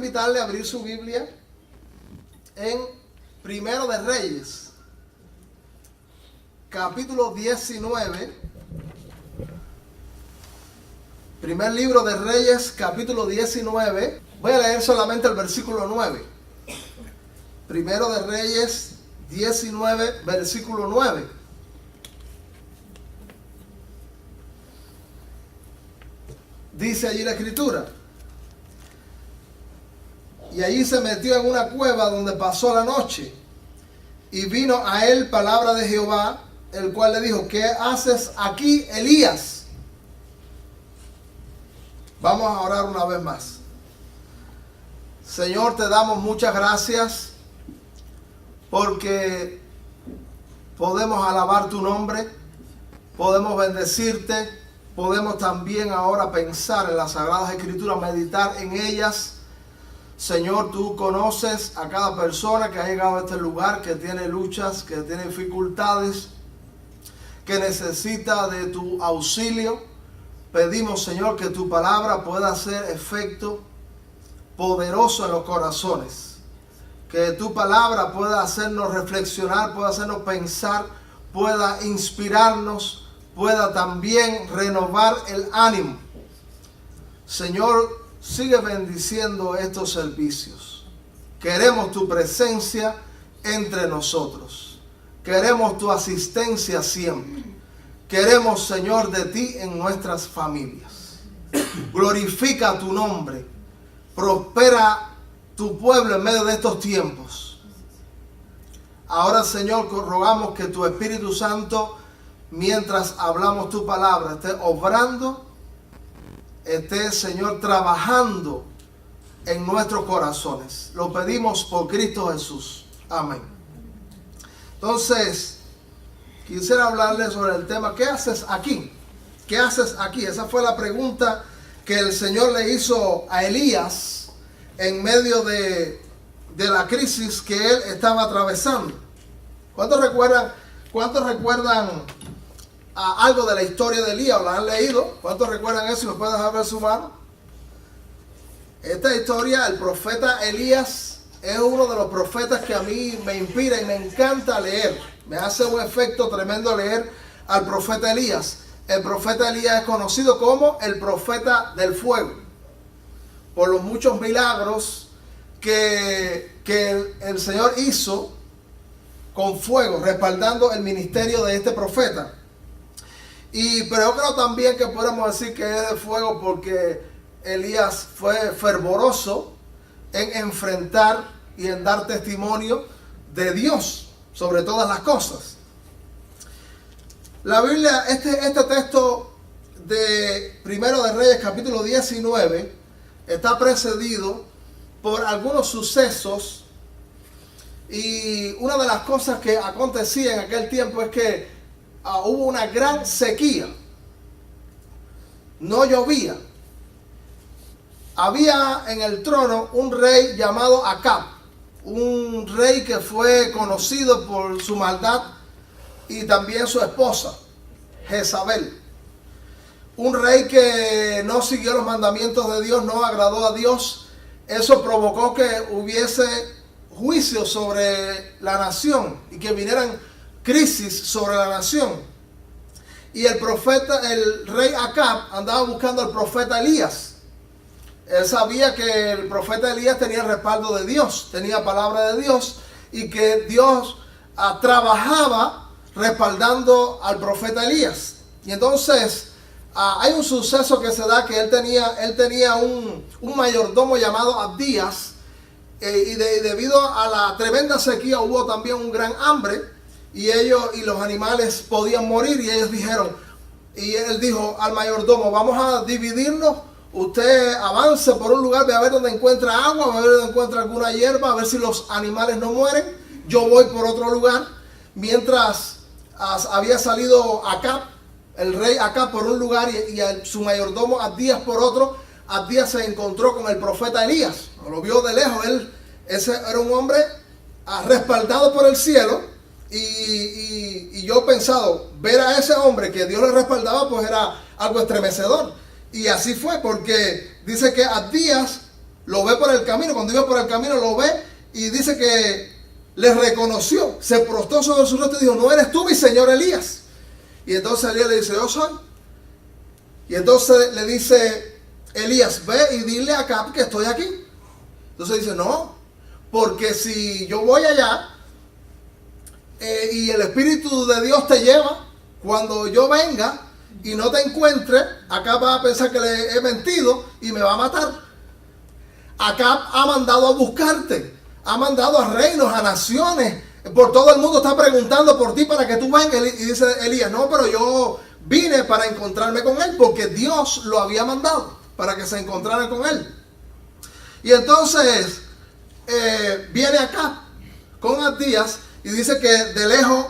invitarle a abrir su Biblia en Primero de Reyes, capítulo 19. Primer libro de Reyes, capítulo 19. Voy a leer solamente el versículo 9. Primero de Reyes 19, versículo 9. Dice allí la escritura: y allí se metió en una cueva donde pasó la noche, y vino a él palabra de Jehová, el cual le dijo: ¿qué haces aquí, Elías? Vamos a orar una vez más. Señor, te damos muchas gracias porque podemos alabar tu nombre, podemos bendecirte, podemos también ahora pensar en las Sagradas Escrituras, meditar en ellas. Señor, tú conoces a cada persona que ha llegado a este lugar, que tiene luchas, que tiene dificultades, que necesita de tu auxilio. Pedimos, Señor, que tu palabra pueda hacer efecto poderoso en los corazones. Que tu palabra pueda hacernos reflexionar, pueda hacernos pensar, pueda inspirarnos, pueda también renovar el ánimo. Señor, sigue bendiciendo estos servicios. Queremos tu presencia entre nosotros. Queremos tu asistencia siempre. Queremos, Señor, de ti en nuestras familias. Glorifica tu nombre. Prospera tu pueblo en medio de estos tiempos. Ahora, Señor, rogamos que tu Espíritu Santo, mientras hablamos tu palabra, esté obrando, esté, Señor, trabajando en nuestros corazones. Lo pedimos por Cristo Jesús. Amén. Entonces, quisiera hablarles sobre el tema: ¿qué haces aquí? ¿Qué haces aquí? Esa fue la pregunta que el Señor le hizo a Elías en medio de la crisis que él estaba atravesando. ¿Cuántos recuerdan algo de la historia de Elías? ¿O la han leído? ¿Cuántos recuerdan eso? ¿Me pueden dejar ver su mano? Esta historia, el profeta Elías, es uno de los profetas que a mí me inspira y me encanta leer. Me hace un efecto tremendo leer al profeta Elías. El profeta Elías es conocido como el profeta del fuego, por los muchos milagros que el Señor hizo con fuego, respaldando el ministerio de este profeta. Pero yo creo también que podemos decir que es de fuego porque Elías fue fervoroso en enfrentar y en dar testimonio de Dios sobre todas las cosas. La Biblia, este texto de Primero de Reyes, capítulo 19, está precedido por algunos sucesos. Y una de las cosas que acontecía en aquel tiempo es que hubo una gran sequía. No llovía. Había en el trono un rey llamado Acab, un rey que fue conocido por su maldad, y también su esposa, Jezabel. Un rey que no siguió los mandamientos de Dios, no agradó a Dios. Eso provocó que hubiese juicio sobre la nación y que vinieran crisis sobre la nación. Y el rey Acab andaba buscando al profeta Elías. Él sabía que el profeta Elías tenía el respaldo de Dios, tenía palabra de Dios, y que Dios trabajaba respaldando al profeta Elías. Y entonces hay un suceso que se da, que él tenía un mayordomo llamado Abdías, y debido a la tremenda sequía hubo también un gran hambre, y los animales podían morir, y ellos dijeron, y él dijo al mayordomo: vamos a dividirnos, usted avance por un lugar, ve a ver dónde encuentra agua, a ver dónde encuentra alguna hierba, a ver si los animales no mueren, yo voy por otro lugar. Mientras había salido Acab, el rey Acab, por un lugar, y su mayordomo Abdías por otro. Abdías se encontró con el profeta Elías, lo vio de lejos. Ese era un hombre respaldado por el cielo, y yo pensado, ver a ese hombre que Dios le respaldaba, pues era algo estremecedor. Y así fue, porque dice que Abdías lo ve por el camino. Cuando iba por el camino lo ve y dice que le reconoció, se prostró sobre su rostro y dijo: no eres tú, mi señor Elías. Y entonces Elías le dice: yo soy. Y entonces le dice Elías: ve y dile a Acab que estoy aquí. Entonces dice: no, porque si yo voy allá y el Espíritu de Dios te lleva, cuando yo venga y no te encuentre, Acab va a pensar que le he mentido y me va a matar. Acab ha mandado a buscarte, ha mandado a reinos, a naciones, por todo el mundo está preguntando por ti para que tú vengas. Y dice Elías: no, pero yo vine para encontrarme con él, porque Dios lo había mandado para que se encontrara con él. Y entonces viene Acab con Abdías y dice que de lejos,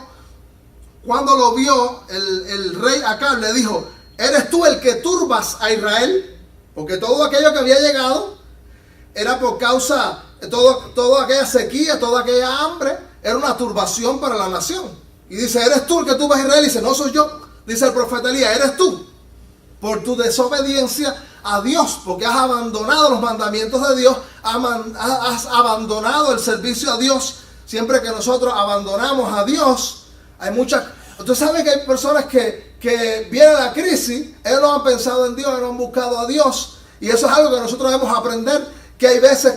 cuando lo vio, el rey Acab le dijo: ¿eres tú el que turbas a Israel? Porque todo aquello que había llegado era por causa de toda aquella sequía, toda aquella hambre, era una turbación para la nación. Y dice: ¿eres tú el que turbas a Israel? Y dice: no soy yo. Dice el profeta Elías: eres tú, por tu desobediencia a Dios, porque has abandonado los mandamientos de Dios, has abandonado el servicio a Dios. Siempre que nosotros abandonamos a Dios, hay muchas... Usted sabe que hay personas que viene la crisis, ellos no han pensado en Dios, ellos no han buscado a Dios. Y eso es algo que nosotros debemos aprender, que hay veces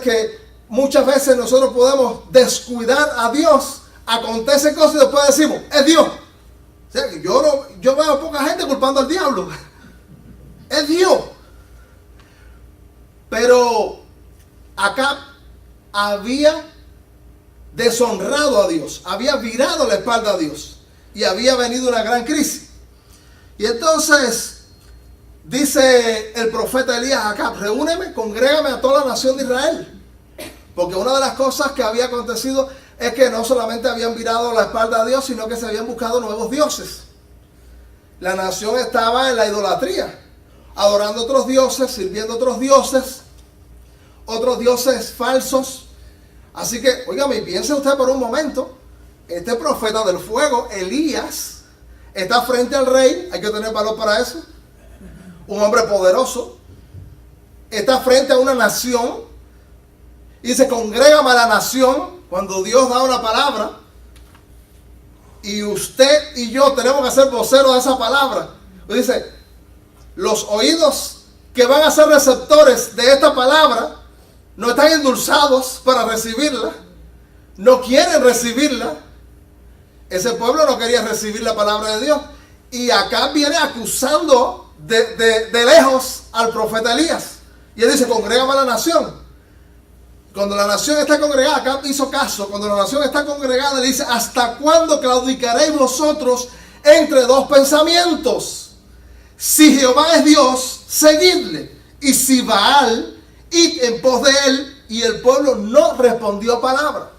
muchas veces nosotros podemos descuidar a Dios, acontece cosas y después decimos: es Dios. O sea, yo veo poca gente culpando al diablo. Es Dios. Pero Acab había deshonrado a Dios, había virado la espalda a Dios y había venido una gran crisis. Y entonces dice el profeta Elías a Acab: reúneme, congrégame a toda la nación de Israel. Porque una de las cosas que había acontecido es que no solamente habían virado la espalda a Dios, sino que se habían buscado nuevos dioses. La nación estaba en la idolatría, adorando otros dioses, sirviendo otros dioses falsos. Así que, óigame, piense usted por un momento, este profeta del fuego, Elías, está frente al rey, hay que tener valor para eso, un hombre poderoso, está frente a una nación, y dice: congrégame a la nación. Cuando Dios da una palabra, y usted y yo tenemos que ser voceros de esa palabra, dice: los oídos que van a ser receptores de esta palabra no están endulzados para recibirla, no quieren recibirla. Ese pueblo no quería recibir la palabra de Dios. Y acá viene acusando de lejos al profeta Elías. Y él dice: congrégame a la nación. Cuando la nación está congregada, acá hizo caso. Cuando la nación está congregada, le dice: ¿hasta cuándo claudicaréis vosotros entre dos pensamientos? Si Jehová es Dios, seguidle. Y si Baal, id en pos de él. Y el pueblo no respondió palabra.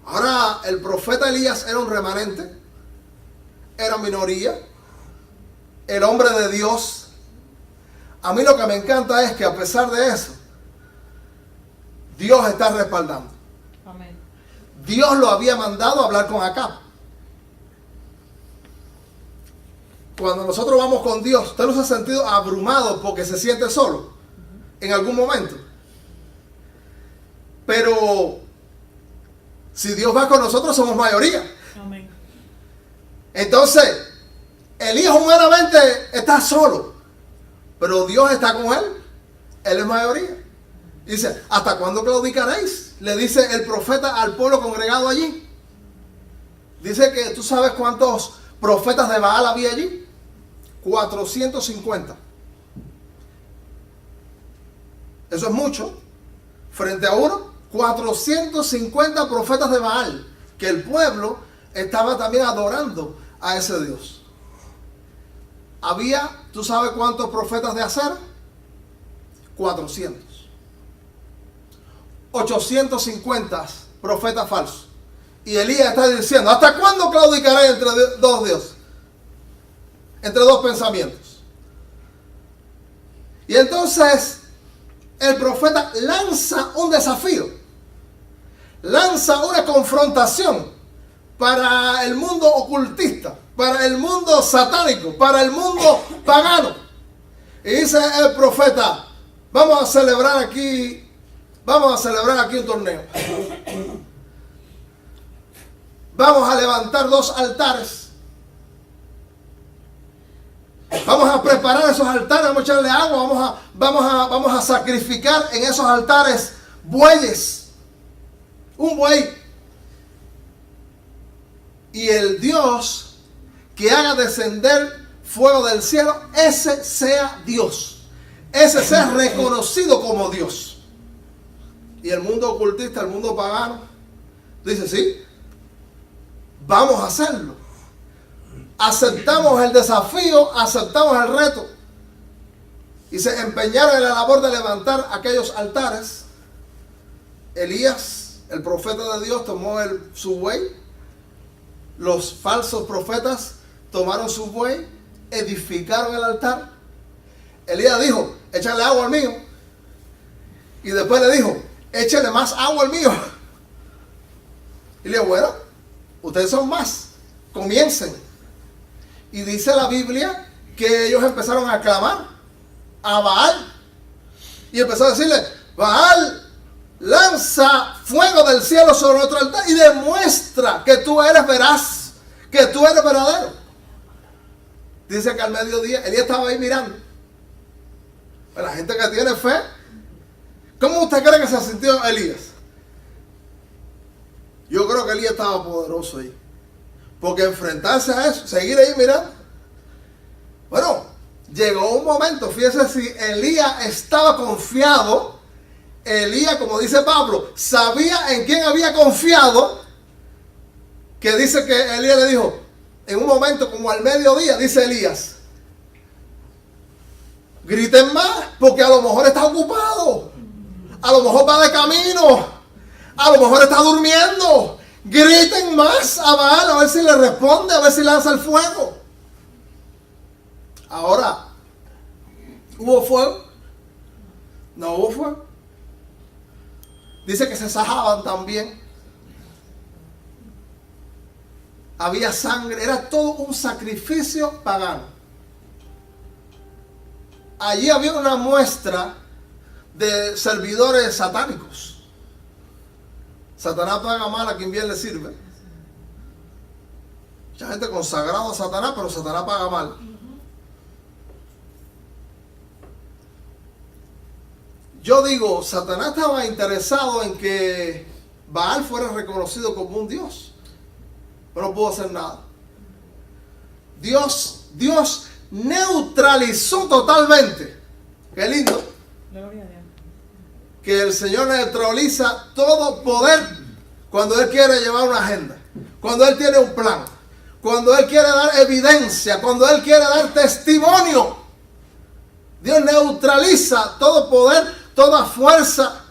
Ahora, el profeta Elías era un remanente, era minoría, el hombre de Dios. A mí lo que me encanta es que a pesar de eso, Dios está respaldando. Amén. Dios lo había mandado a hablar con Acab. Cuando nosotros vamos con Dios, ¿usted no se ha sentido abrumado porque se siente solo en algún momento? Pero si Dios va con nosotros, somos mayoría. Amén. Entonces, Elías humanamente está solo, pero Dios está con él. Él es mayoría. Dice: ¿hasta cuándo claudicaréis? Le dice el profeta al pueblo congregado allí. Dice que tú sabes cuántos profetas de Baal había allí. 450. Eso es mucho. Frente a uno, 450 profetas de Baal, que el pueblo estaba también adorando a ese Dios. Había, ¿tú sabes cuántos profetas de Acera? 400. 850 profetas falsos. Y Elías está diciendo: ¿hasta cuándo claudicaré entre dos dioses? Entre dos pensamientos. Y entonces el profeta lanza un desafío, lanza una confrontación para el mundo ocultista, para el mundo satánico, para el mundo pagano. Y dice el profeta: Vamos a celebrar aquí un torneo. Vamos a levantar 2 altares. Vamos a preparar esos altares, vamos a echarle agua, vamos a sacrificar en esos altares bueyes. Un buey. Y el Dios que haga descender fuego del cielo, ese sea Dios. Ese sea reconocido como Dios. Y el mundo ocultista, el mundo pagano, dice, sí, vamos a hacerlo. Aceptamos el desafío, aceptamos el reto. Y se empeñaron en la labor de levantar aquellos altares. Elías, el profeta de Dios, tomó su buey. Los falsos profetas tomaron su buey, edificaron el altar. Elías dijo, échale agua al mío. Y después le dijo, échale más agua al mío. Y le dijo, bueno, ustedes son más, comiencen. Y dice la Biblia que ellos empezaron a clamar a Baal. Y empezó a decirle, Baal, lanza fuego del cielo sobre nuestro altar y demuestra que tú eres veraz, que tú eres verdadero. Dice que al mediodía, Elías estaba ahí mirando. La gente que tiene fe, ¿cómo usted cree que se sintió Elías? Yo creo que Elías estaba poderoso ahí. Porque enfrentarse a eso, seguir ahí mirando. Bueno, llegó un momento, fíjese si Elías estaba confiado. Elías, como dice Pablo, sabía en quién había confiado. Que dice que Elías le dijo, en un momento como al mediodía, dice Elías, griten más, porque a lo mejor está ocupado. A lo mejor va de camino. A lo mejor está durmiendo. Griten más a Baal, a ver si le responde, a ver si lanza el fuego. Ahora, ¿hubo fuego? No hubo fuego. Dice que se sajaban también. Había sangre, era todo un sacrificio pagano. Allí había una muestra de servidores satánicos. Satanás paga mal a quien bien le sirve. Mucha gente consagrada a Satanás, pero Satanás paga mal. Yo digo, Satanás estaba interesado en que Baal fuera reconocido como un Dios, pero no pudo hacer nada. Dios neutralizó totalmente. Qué lindo. Gloria a Dios. Que el Señor neutraliza todo poder cuando Él quiere llevar una agenda, cuando Él tiene un plan, cuando Él quiere dar evidencia, cuando Él quiere dar testimonio. Dios neutraliza todo poder, toda fuerza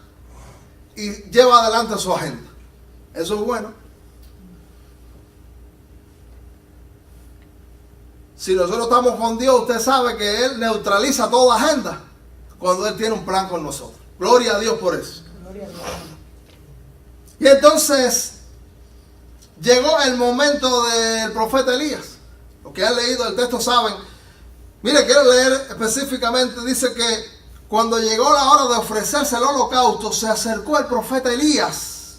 y lleva adelante su agenda. Eso es bueno. Si nosotros estamos con Dios, usted sabe que Él neutraliza toda agenda cuando Él tiene un plan con nosotros. Gloria a Dios por eso. Gloria a Dios. Y entonces llegó el momento del profeta Elías. Los que han leído el texto saben. Mire, quiero leer específicamente. Dice que cuando llegó la hora de ofrecerse el holocausto, se acercó el profeta Elías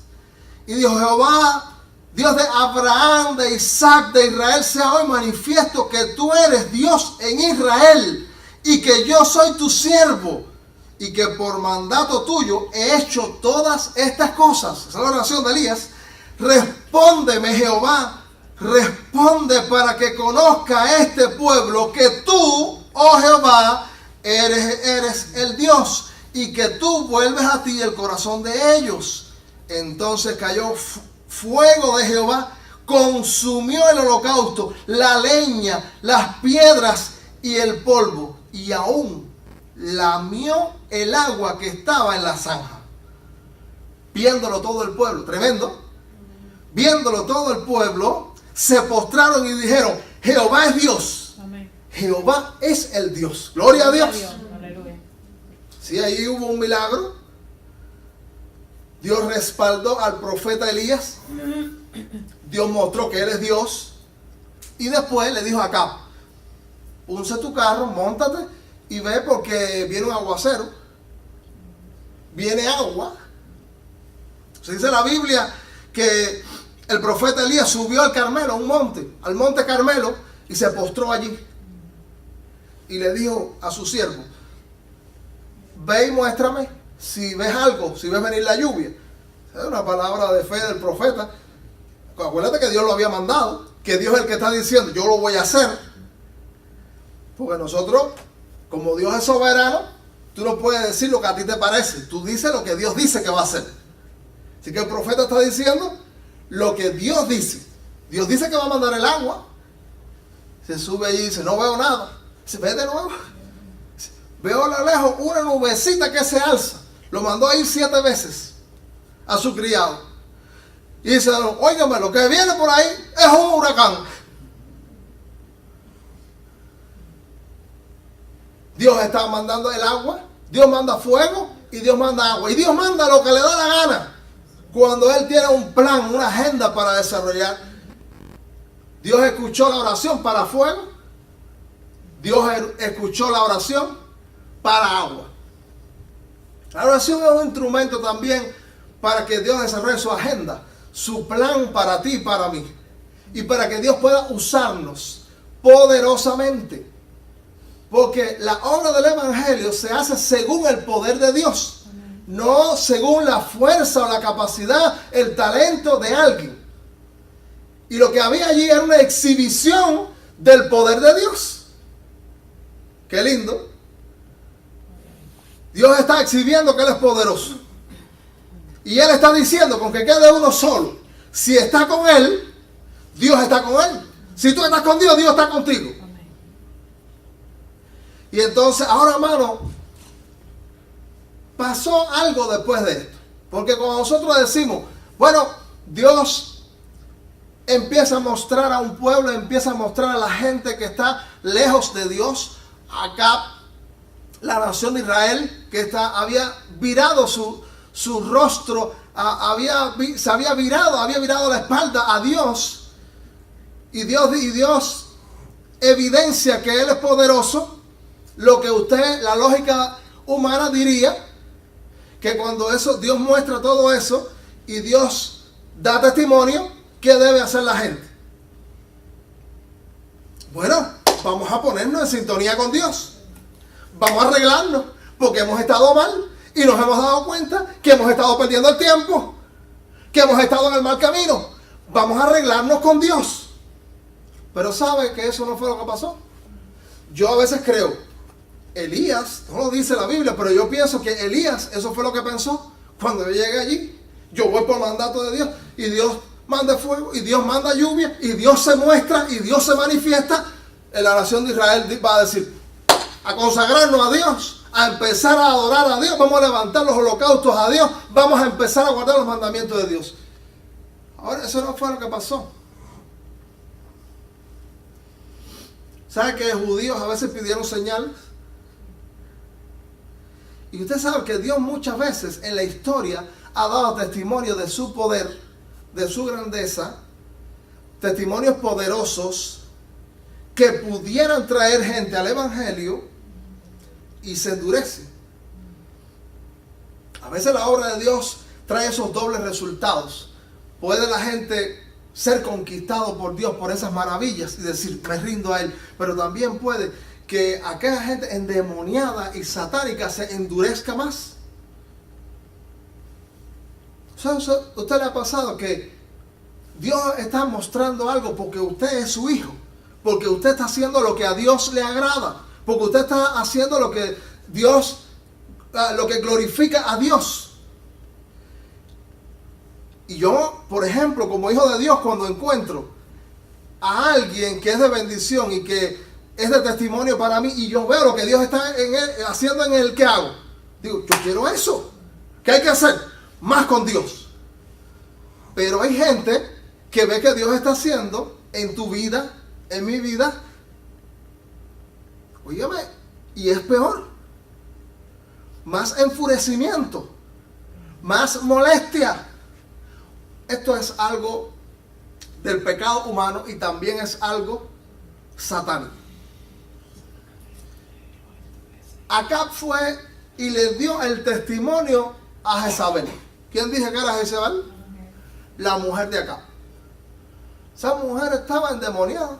y dijo: Jehová, Dios de Abraham, de Isaac, de Israel, sea hoy manifiesto que tú eres Dios en Israel y que yo soy tu siervo y que por mandato tuyo he hecho todas estas cosas. Esa es la oración de Elías. Respóndeme, Jehová, responde para que conozca este pueblo que tú, oh Jehová, eres el Dios y que tú vuelves a ti el corazón de ellos. Entonces cayó fuego de Jehová, consumió el holocausto, la leña, las piedras y el polvo, y aún lamió el agua que estaba en la zanja. Viéndolo todo el pueblo, tremendo, viéndolo todo el pueblo, se postraron y dijeron: Jehová es Dios. Amén. Jehová es el Dios. Gloria a Dios. Aleluya. Sí, ahí hubo un milagro. Dios respaldó al profeta Elías. Dios mostró que él es Dios. Y después le dijo a Acab: unce tu carro, móntate y ve porque viene un aguacero. viene agua. Se dice en la Biblia que el profeta Elías subió al Carmelo, a un monte, al monte Carmelo, y se postró allí. Y le dijo a su siervo: ve y muéstrame si ves algo, si ves venir la lluvia. Es una palabra de fe del profeta. Acuérdate que Dios lo había mandado, que Dios es el que está diciendo: yo lo voy a hacer. Porque nosotros, como Dios es soberano, tú no puedes decir lo que a ti te parece. Tú dices lo que Dios dice que va a hacer. Así que el profeta está diciendo lo que Dios dice. Dios dice que va a mandar el agua. Se sube allí y dice: no veo nada. Se ve de nuevo. Veo a lo lejos una nubecita que se alza. Lo mandó a ir 7 veces a su criado. Y dice: óigame, lo que viene por ahí es un huracán. Dios está mandando el agua, Dios manda fuego y Dios manda agua. Y Dios manda lo que le da la gana. Cuando Él tiene un plan, una agenda para desarrollar. Dios escuchó la oración para fuego. Dios escuchó la oración para agua. La oración es un instrumento también para que Dios desarrolle su agenda, su plan para ti y para mí. Y para que Dios pueda usarnos poderosamente. Porque la obra del Evangelio se hace según el poder de Dios. No según la fuerza o la capacidad, el talento de alguien. Y lo que había allí era una exhibición del poder de Dios. Qué lindo. Dios está exhibiendo que Él es poderoso. Y Él está diciendo, con que quede uno solo, si está con Él, Dios está con Él. Si tú estás con Dios, Dios está contigo. Y entonces, ahora, hermano, pasó algo después de esto. Porque cuando nosotros decimos, bueno, Dios empieza a mostrar a un pueblo, empieza a mostrar a la gente que está lejos de Dios. Acá, la nación de Israel, que había virado su rostro, se había virado la espalda a Dios. Y Dios evidencia que Él es poderoso. Lo que la lógica humana diría, que cuando Dios muestra todo eso y Dios da testimonio, ¿qué debe hacer la gente? Bueno, vamos a ponernos en sintonía con Dios. Vamos a arreglarnos, porque hemos estado mal y nos hemos dado cuenta que hemos estado perdiendo el tiempo, que hemos estado en el mal camino. Vamos a arreglarnos con Dios. Pero ¿sabe que eso no fue lo que pasó? Yo a veces creo, Elías, no lo dice la Biblia, pero yo pienso que Elías, eso fue lo que pensó. Cuando yo llegué allí, yo voy por mandato de Dios, y Dios manda fuego, y Dios manda lluvia, y Dios se muestra, y Dios se manifiesta. En la nación de Israel va a decir, a consagrarnos a Dios, a empezar a adorar a Dios, vamos a levantar los holocaustos a Dios, vamos a empezar a guardar los mandamientos de Dios. Ahora, eso no fue lo que pasó. ¿Sabe que judíos a veces pidieron señales? Y usted sabe que Dios muchas veces en la historia ha dado testimonio de su poder, de su grandeza, testimonios poderosos que pudieran traer gente al Evangelio y se endurece. A veces la obra de Dios trae esos dobles resultados. Puede la gente ser conquistado por Dios por esas maravillas y decir, me rindo a Él. Pero también puede que aquella gente endemoniada y satánica se endurezca más. ¿Usted le ha pasado que Dios está mostrando algo porque usted es su hijo? Porque usted está haciendo lo que a Dios le agrada. Porque usted está haciendo lo que lo que glorifica a Dios. Y yo, por ejemplo, como hijo de Dios, cuando encuentro a alguien que es de bendición y que es de testimonio para mí, y yo veo lo que Dios está haciendo en él, ¿qué hago? Digo, yo quiero eso. ¿Qué hay que hacer? Más con Dios. Pero hay gente que ve que Dios está haciendo en tu vida, en mi vida. Óigame, y es peor. Más enfurecimiento, más molestia. Esto es algo del pecado humano y también es algo satánico. Acab fue y le dio el testimonio a Jezabel. ¿Quién dije que era Jezabel? La mujer de Acab. Esa mujer estaba endemoniada.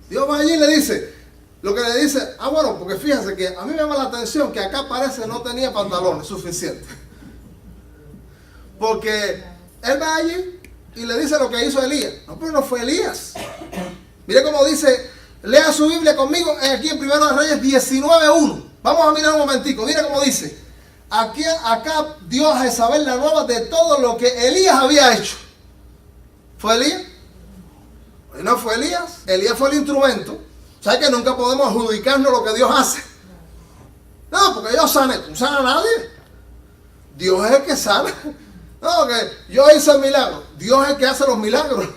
Dios va allí y le dice, lo que le dice, bueno, porque fíjense que a mí me llama la atención que acá parece no tenía pantalones suficientes. Porque él va allí y le dice lo que hizo Elías. No, pero no fue Elías. Mire cómo dice, lea su Biblia conmigo aquí en 1 Reyes 19:1. Vamos a mirar un momentico, mire cómo dice. Aquí, acá dio a Jezabel la nueva de todo lo que Elías había hecho. ¿Fue Elías? No fue Elías. Elías fue el instrumento. ¿Sabes que nunca podemos adjudicarnos lo que Dios hace? No, porque Dios sana. No sana a nadie. Dios es el que sana. No, que yo hice el milagro. Dios es el que hace los milagros.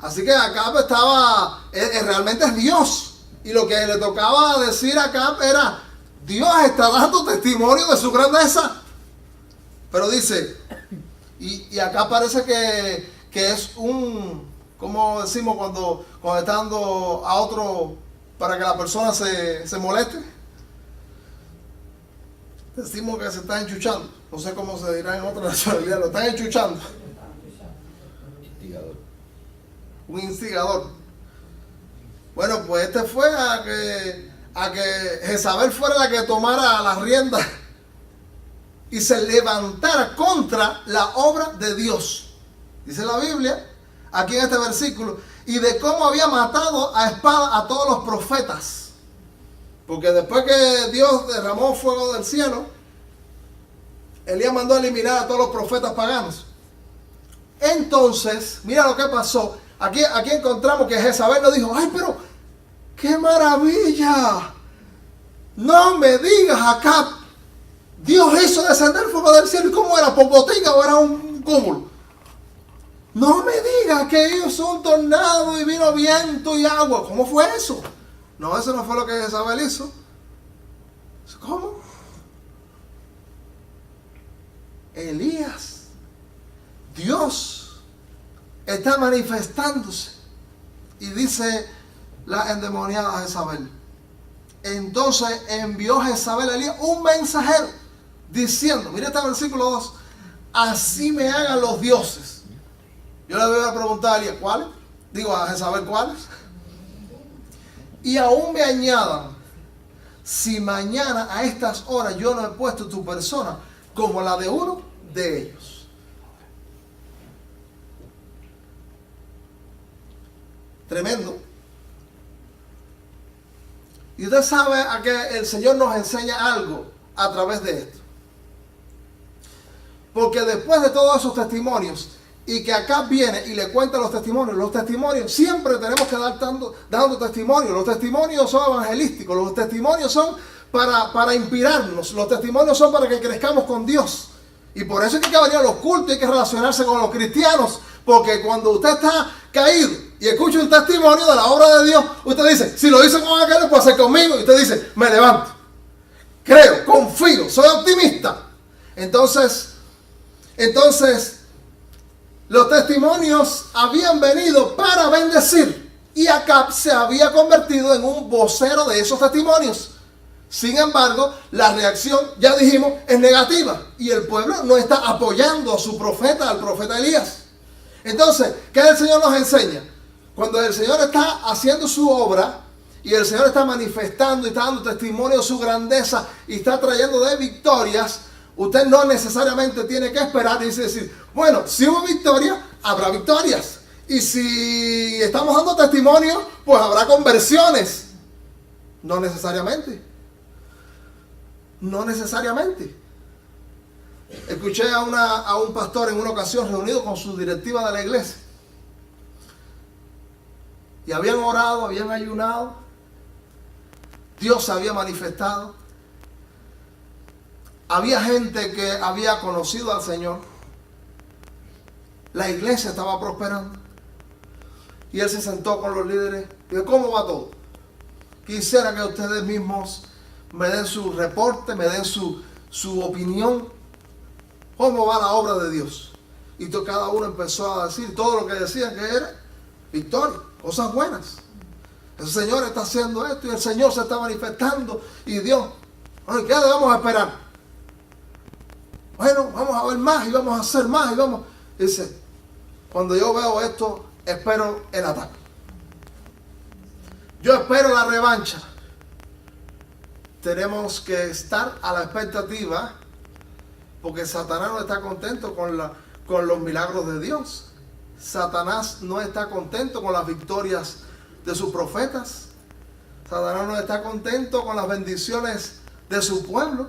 Así que Acab estaba, realmente es Dios. Y lo que le tocaba decir a Acab era, Dios está dando testimonio de su grandeza. Pero dice, y acá parece que es como decimos cuando está dando a otro para que la persona se moleste. Decimos que se está enchuchando. No sé cómo se dirá en otra nacionalidad. Lo están enchuchando. Instigador. Un instigador. Bueno, pues este fue a que Jezabel fuera la que tomara las riendas y se levantara contra la obra de Dios. Dice la Biblia, aquí en este versículo, y de cómo había matado a espada a todos los profetas. Porque después que Dios derramó fuego del cielo, Elías mandó a eliminar a todos los profetas paganos. Entonces, mira lo que pasó. Aquí encontramos que Jezabel nos dijo, ¡ay, pero qué maravilla! No me digas acá, Dios hizo descender fuego del cielo. ¿Y cómo era? ¿Por gotica o era un cúmulo? No me digas que hizo un tornado y vino viento y agua. ¿Cómo fue eso? No, eso no fue lo que Jezabel hizo. ¿Cómo? Elías, Dios está manifestándose. Y dice la endemoniada Jezabel. Entonces envió Jezabel a Elías un mensajero diciendo, mira este versículo 2, así me hagan los dioses. Yo le voy a preguntar a Elías, ¿cuáles? Digo a Jezabel, ¿cuáles? Y aún me añadan, si mañana a estas horas yo no he puesto tu persona como la de uno de ellos. Tremendo. Y usted sabe a que el Señor nos enseña algo a través de esto. Porque después de todos esos testimonios, y que acá viene y le cuenta los testimonios siempre tenemos que dar dando testimonios. Los testimonios son evangelísticos, los testimonios son para inspirarnos, los testimonios son para que crezcamos con Dios. Y por eso es que hay que venir a los cultos, hay que relacionarse con los cristianos, porque cuando usted está caído y escucha un testimonio de la obra de Dios, usted dice, si lo hizo con aquel, lo puede hacer conmigo. Y usted dice, me levanto, creo, confío, soy optimista. Entonces, los testimonios habían venido para bendecir y Acab se había convertido en un vocero de esos testimonios. Sin embargo, la reacción, ya dijimos, es negativa y el pueblo no está apoyando a su profeta, al profeta Elías. Entonces, ¿qué el Señor nos enseña? Cuando el Señor está haciendo su obra y el Señor está manifestando y está dando testimonio de su grandeza y está trayendo de victorias, usted no necesariamente tiene que esperar y decir, bueno, si hubo victoria, habrá victorias. Y si estamos dando testimonio, pues habrá conversiones. No necesariamente. No necesariamente. Escuché a un pastor en una ocasión reunido con su directiva de la iglesia. Y habían orado, habían ayunado. Dios se había manifestado. Había gente que había conocido al Señor. La iglesia estaba prosperando. Y él se sentó con los líderes. Y dijo, ¿cómo va todo? Quisiera que ustedes mismos me den su reporte, me den su opinión. ¿Cómo va la obra de Dios? Y cada uno empezó a decir todo lo que decían que era victoria, cosas buenas. El Señor está haciendo esto y el Señor se está manifestando. Y Dios, bueno, ¿qué debemos esperar? Bueno, vamos a ver más y vamos a hacer más y vamos. Dice, cuando yo veo esto, espero el ataque. Yo espero la revancha. Tenemos que estar a la expectativa porque Satanás no está contento con los milagros de Dios. Satanás no está contento con las victorias de sus profetas. Satanás no está contento con las bendiciones de su pueblo.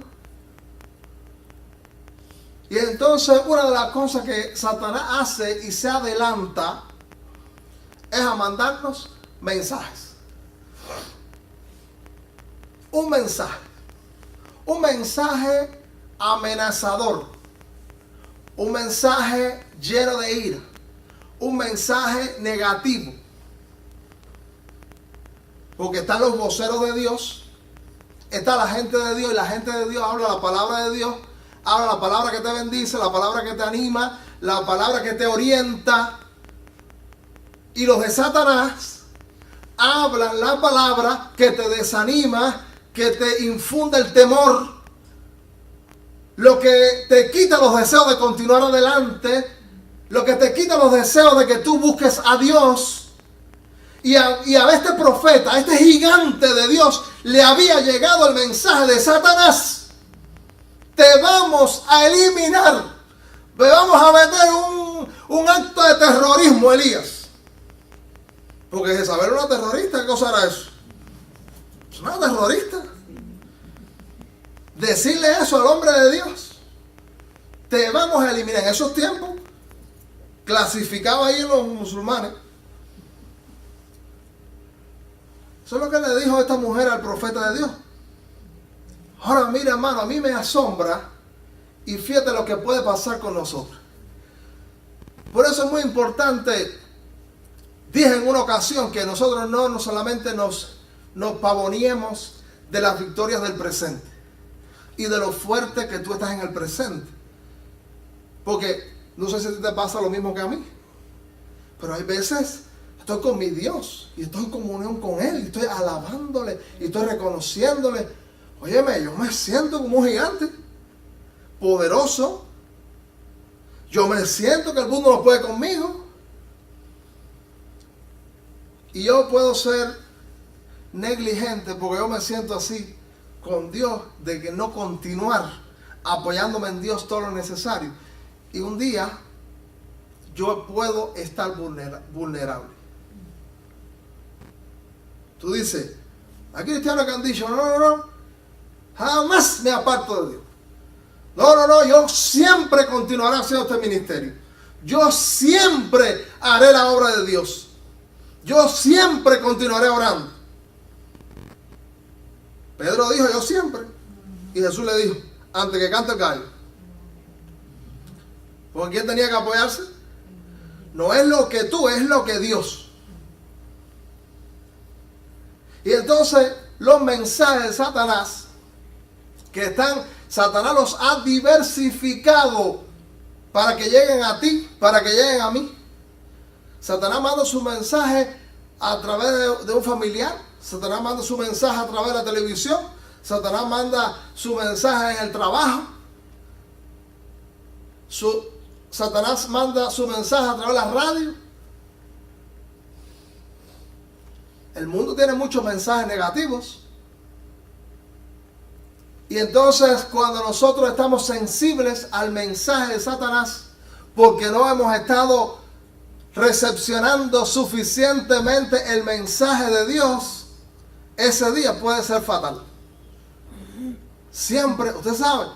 Y entonces una de las cosas que Satanás hace y se adelanta es a mandarnos mensajes. Un mensaje amenazador, un mensaje lleno de ira, un mensaje negativo. Porque están los voceros de Dios, está la gente de Dios y la gente de Dios habla la palabra de Dios, habla la palabra que te bendice, la palabra que te anima, la palabra que te orienta. Y los de Satanás hablan la palabra que te desanima, que te infunde el temor, lo que te quita los deseos de continuar adelante, lo que te quita los deseos de que tú busques a Dios. Y a este profeta, a este gigante de Dios, le había llegado el mensaje de Satanás. Te vamos a eliminar. Te vamos a meter un acto de terrorismo, Elías. Porque Jezabel era una terrorista. ¿Qué cosa era eso? Es una terrorista. Decirle eso al hombre de Dios. Te vamos a eliminar. En esos tiempos, clasificaba ahí los musulmanes. Eso es lo que le dijo esta mujer al profeta de Dios. Ahora mira, hermano, a mí me asombra y fíjate lo que puede pasar con nosotros. Por eso es muy importante, dije en una ocasión, que nosotros no solamente nos pavoniemos de las victorias del presente y de lo fuerte que tú estás en el presente. Porque no sé si te pasa lo mismo que a mí, pero hay veces estoy con mi Dios y estoy en comunión con Él y estoy alabándole y estoy reconociéndole. Óyeme, yo me siento como un gigante poderoso. Yo me siento que el mundo no puede conmigo. Y yo puedo ser negligente porque yo me siento así con Dios, de que no continuar apoyándome en Dios todo lo necesario. Y un día yo puedo estar vulnerable. Tú dices, hay cristianos que han dicho, no, jamás me aparto de Dios. No, yo siempre continuaré haciendo este ministerio. Yo siempre haré la obra de Dios. Yo siempre continuaré orando. Pedro dijo, yo siempre. Y Jesús le dijo, antes que cante el gallo. ¿Con quién tenía que apoyarse? No es lo que tú, es lo que Dios. Y entonces los mensajes de Satanás, Satanás los ha diversificado para que lleguen a ti, para que lleguen a mí. Satanás manda su mensaje a través de un familiar. Satanás manda su mensaje a través de la televisión. Satanás manda su mensaje en el trabajo. Satanás manda su mensaje a través de la radio. El mundo tiene muchos mensajes negativos. Y entonces cuando nosotros estamos sensibles al mensaje de Satanás, porque no hemos estado recepcionando suficientemente el mensaje de Dios, ese día puede ser fatal. Siempre, usted sabe,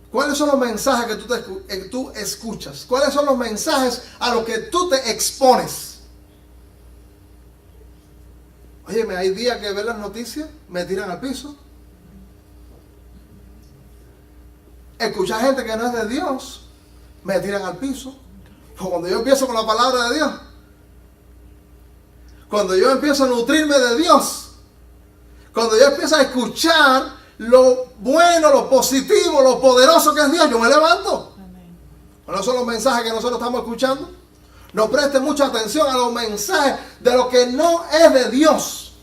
¿cuáles son los mensajes que tú escuchas? ¿Cuáles son los mensajes a los que tú te expones? Óyeme, hay días que ver las noticias me tiran al piso. Escuchar gente que no es de Dios me tiran al piso. Pero cuando yo empiezo con la palabra de Dios, cuando yo empiezo a nutrirme de Dios, cuando yo empiezo a escuchar lo bueno, lo positivo, lo poderoso que es Dios, yo me levanto. ¿No son los mensajes que nosotros estamos escuchando? No preste mucha atención a los mensajes de lo que no es de Dios.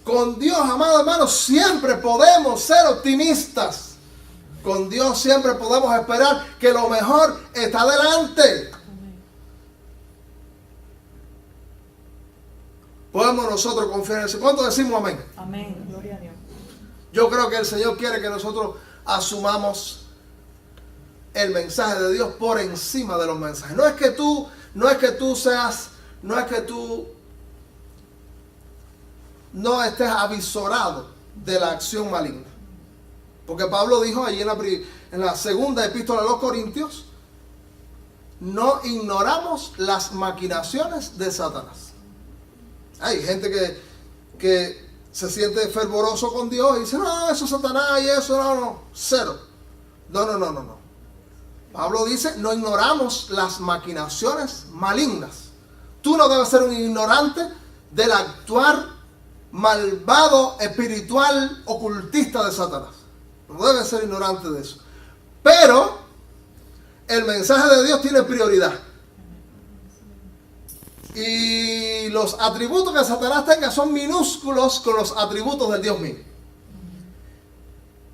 Con Dios, amado hermano, siempre podemos ser optimistas. Con Dios siempre podemos esperar que lo mejor está delante. Podemos nosotros confiar en eso. ¿Cuánto decimos amén? Amén. Gloria a Dios. Yo creo que el Señor quiere que nosotros asumamos el mensaje de Dios por encima de los mensajes. No es que tú no estés avisorado de la acción maligna. Porque Pablo dijo allí en la segunda epístola a los Corintios, no ignoramos las maquinaciones de Satanás. Hay gente que se siente fervoroso con Dios y dice, no, eso es Satanás y eso, no, cero. No. Pablo dice, no ignoramos las maquinaciones malignas. Tú no debes ser un ignorante del actuar malvado, espiritual, ocultista de Satanás. No debes ser ignorante de eso. Pero el mensaje de Dios tiene prioridad. Y los atributos que Satanás tenga son minúsculos con los atributos del Dios mío.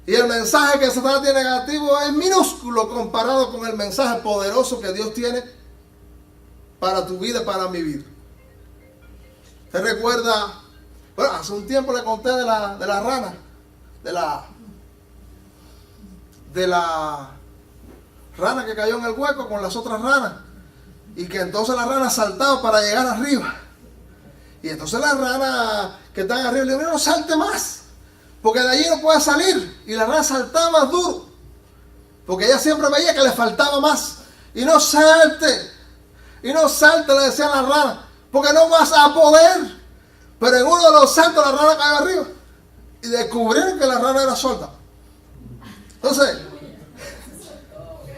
Y el mensaje que Satanás tiene negativo es minúsculo comparado con el mensaje poderoso que Dios tiene para tu vida y para mi vida. ¿Te recuerda? Bueno, hace un tiempo le conté de la rana, de la rana que cayó en el hueco con las otras ranas. Y que entonces la rana saltaba para llegar arriba. Y entonces la rana que están arriba le dijo, no salte más, porque de allí no puede salir. Y la rana saltaba más duro, porque ella siempre veía que le faltaba más. Y no salte, le decían a la rana, porque no vas a poder. Pero en uno de los saltos la rana cayó arriba. Y descubrieron que la rana era sorda. Entonces,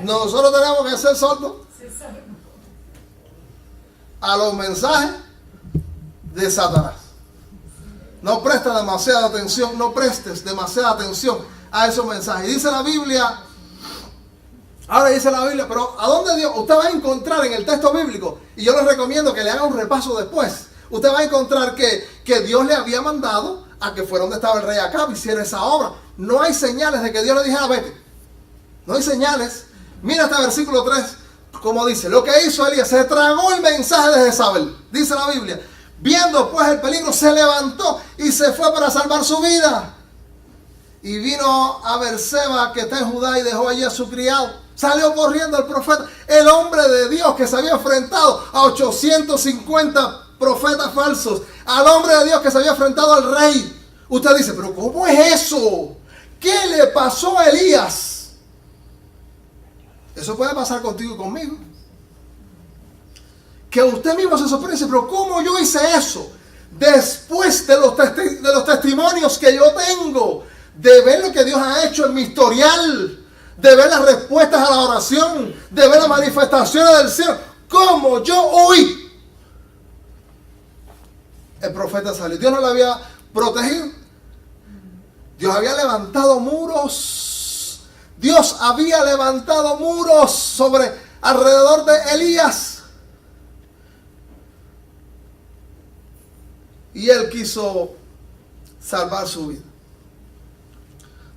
nosotros tenemos que ser sordos a los mensajes de Satanás. No prestes demasiada atención a esos mensajes. Y dice la Biblia, pero ¿a dónde Dios? Usted va a encontrar en el texto bíblico, y yo les recomiendo que le haga un repaso después. Usted va a encontrar que Dios le había mandado a que fuera donde estaba el rey Acab, hiciera esa obra. No hay señales de que Dios le dijera vete. No hay señales. Mira este versículo 3. Como dice, lo que hizo Elías, se tragó el mensaje de Jezabel. Dice la Biblia, viendo pues el peligro, se levantó y se fue para salvar su vida. Y vino a Berseba, que está en Judá, y dejó allí a su criado. Salió corriendo el profeta, el hombre de Dios que se había enfrentado a 850 profetas falsos. Al hombre de Dios que se había enfrentado al rey. Usted dice, pero ¿cómo es eso? ¿Qué le pasó a Elías? Eso puede pasar contigo y conmigo. Que usted mismo se sorprende, pero ¿cómo yo hice eso? Después de los testimonios que yo tengo, de ver lo que Dios ha hecho en mi historial, de ver las respuestas a la oración, de ver las manifestaciones del cielo, ¿cómo yo huí? El profeta salió. Dios no lo había protegido. Dios había levantado muros. Dios había levantado muros alrededor de Elías. Y él quiso salvar su vida.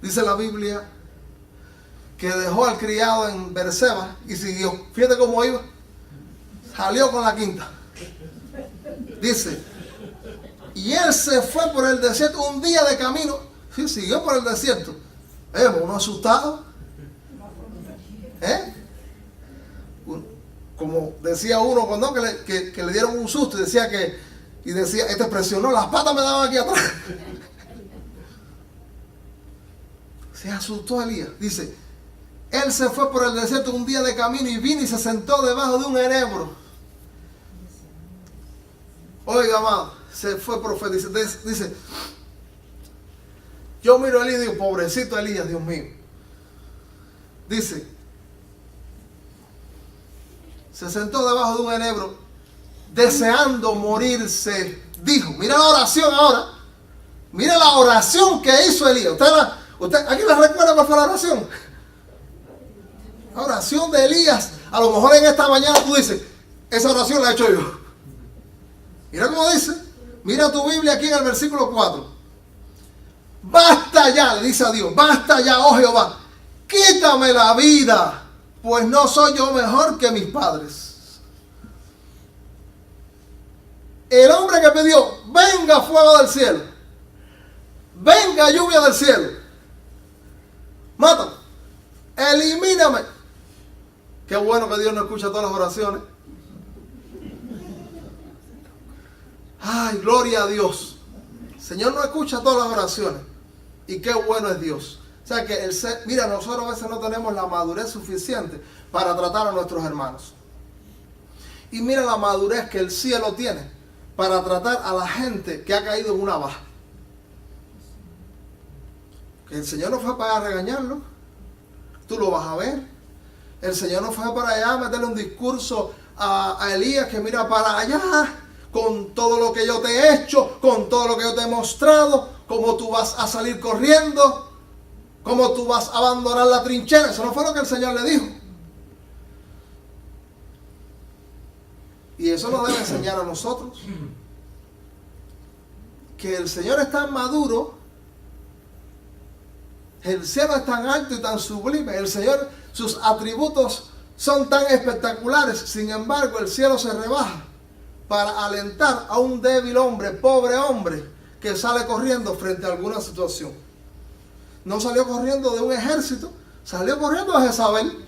Dice la Biblia que dejó al criado en Berseba y siguió. Fíjate cómo iba. Salió con la quinta. Dice, y él se fue por el desierto un día de camino. Sí, siguió por el desierto. Uno asustado. Como decía uno cuando que le dieron un susto y decía esta expresión, no, las patas me daban aquí atrás. Se asustó Elías. Dice, él se fue por el desierto un día de camino y vino y se sentó debajo de un enebro. Oiga, amado, se fue profeta. Dice, yo miro a Elías y digo, pobrecito Elías, Dios mío. Dice, se sentó debajo de un enebro, deseando morirse. Dijo, mira la oración ahora. Mira la oración que hizo Elías. ¿Usted aquí les recuerda cuál fue la oración? La oración de Elías. A lo mejor en esta mañana tú dices, esa oración la he hecho yo. Mira cómo dice. Mira tu Biblia aquí en el versículo 4. basta ya, le dice a Dios, basta ya, oh Jehová, quítame la vida, pues no soy yo mejor que mis padres. El hombre que pidió, venga fuego del cielo, venga lluvia del cielo, mátame, elimíname. Qué bueno que Dios no escucha todas las oraciones. Ay, gloria a Dios. El Señor no escucha todas las oraciones. Y qué bueno es Dios. O sea que mira, nosotros a veces no tenemos la madurez suficiente para tratar a nuestros hermanos. Y mira la madurez que el cielo tiene para tratar a la gente que ha caído en una baja. Que el Señor no fue para regañarlo. Tú lo vas a ver. El Señor no fue para allá a meterle un discurso a Elías que mira para allá. Con todo lo que yo te he hecho, con todo lo que yo te he mostrado, cómo tú vas a salir corriendo, cómo tú vas a abandonar la trinchera. Eso no fue lo que el Señor le dijo. Y eso nos debe enseñar a nosotros. Que el Señor es tan maduro, el cielo es tan alto y tan sublime, el Señor, sus atributos son tan espectaculares, sin embargo el cielo se rebaja para alentar a un débil hombre, pobre hombre, que sale corriendo frente a alguna situación. No salió corriendo de un ejército, salió corriendo de Jezabel.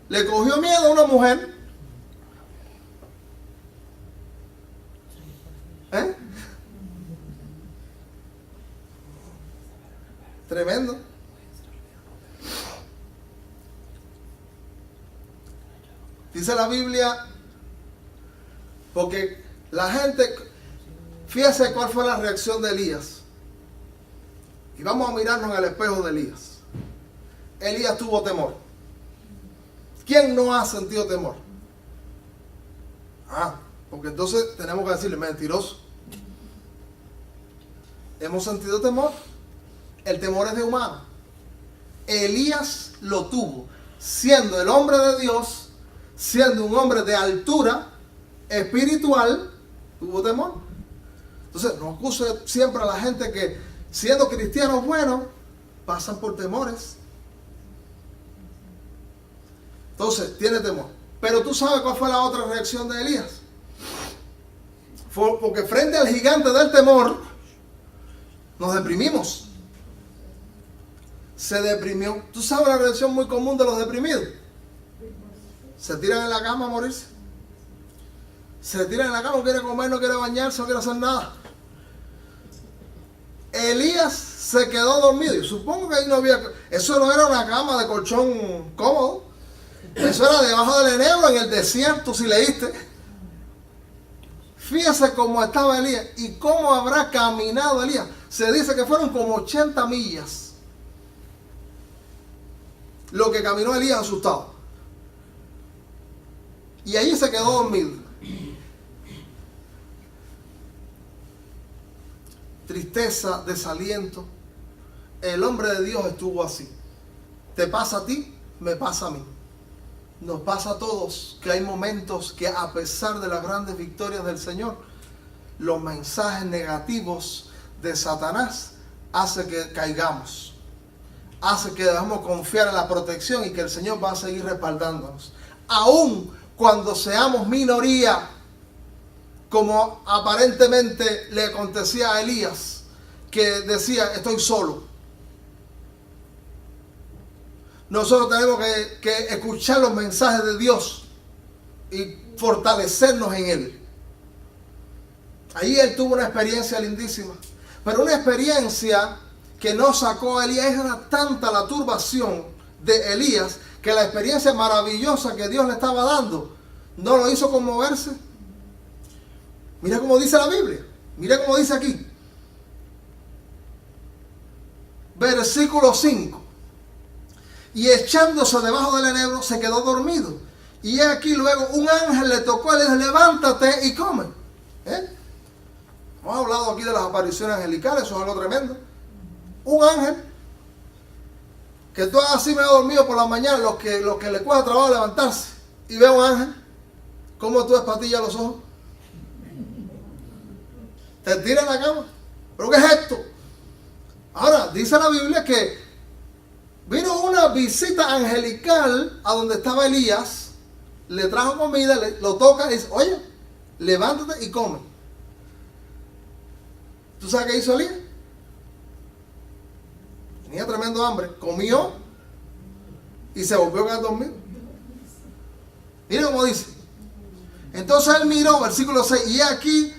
Le cogió miedo a una mujer. ¿Eh? Tremendo. Dice la Biblia, porque la gente, fíjese cuál fue la reacción de Elías. Y vamos a mirarnos en el espejo de Elías. Elías tuvo temor. ¿Quién no ha sentido temor? Porque entonces tenemos que decirle, mentiroso. Hemos sentido temor. El temor es de humano. Elías lo tuvo, siendo el hombre de Dios, siendo un hombre de altura espiritual, tuvo temor. Entonces, no acuse siempre a la gente que, siendo cristianos buenos, pasan por temores. Entonces, tiene temor. Pero tú sabes cuál fue la otra reacción de Elías. Fue porque frente al gigante del temor, nos deprimimos. Se deprimió. ¿Tú sabes la reacción muy común de los deprimidos? Se tiran en la cama a morirse. Se tiran en la cama, no quiere comer, no quiere bañarse, no quiere hacer nada. Elías se quedó dormido. Y supongo que ahí no había... Eso no era una cama de colchón cómodo. Eso era debajo del enebro en el desierto, si leíste. Fíjese cómo estaba Elías y cómo habrá caminado Elías. Se dice que fueron como 80 millas lo que caminó Elías asustado. Y allí se quedó dormido. Tristeza, desaliento. El hombre de Dios estuvo así. Te pasa a ti, me pasa a mí. Nos pasa a todos que hay momentos que, a pesar de las grandes victorias del Señor, los mensajes negativos de Satanás hacen que caigamos. Hace que debamos confiar en la protección y que el Señor va a seguir respaldándonos. Aún cuando seamos minoría, como aparentemente le acontecía a Elías, que decía, estoy solo. Nosotros tenemos que escuchar los mensajes de Dios y fortalecernos en Él. Ahí él tuvo una experiencia lindísima, pero una experiencia que no sacó a Elías. Era tanta la turbación de Elías que la experiencia maravillosa que Dios le estaba dando no lo hizo conmoverse. Mira cómo dice la Biblia, mira cómo dice aquí, versículo 5. Y echándose debajo del enebro se quedó dormido. Y aquí luego un ángel le tocó y le dijo, levántate y come. Hemos hablado aquí de las apariciones angelicales, eso es algo tremendo. Un ángel, que tú así me he dormido por la mañana, los que le cuesta trabajo levantarse, y ve un ángel, ¿cómo tú despatillas los ojos? Te tiras en la cama ¿Pero qué es esto? Ahora, dice la Biblia que vino una visita angelical a donde estaba Elías, le trajo comida, lo toca y dice, oye, levántate y come. ¿Tú sabes qué hizo Elías? Tenía tremendo hambre, comió y se volvió a quedar dormido. Mira cómo dice. Entonces él miró, versículo 6, y aquí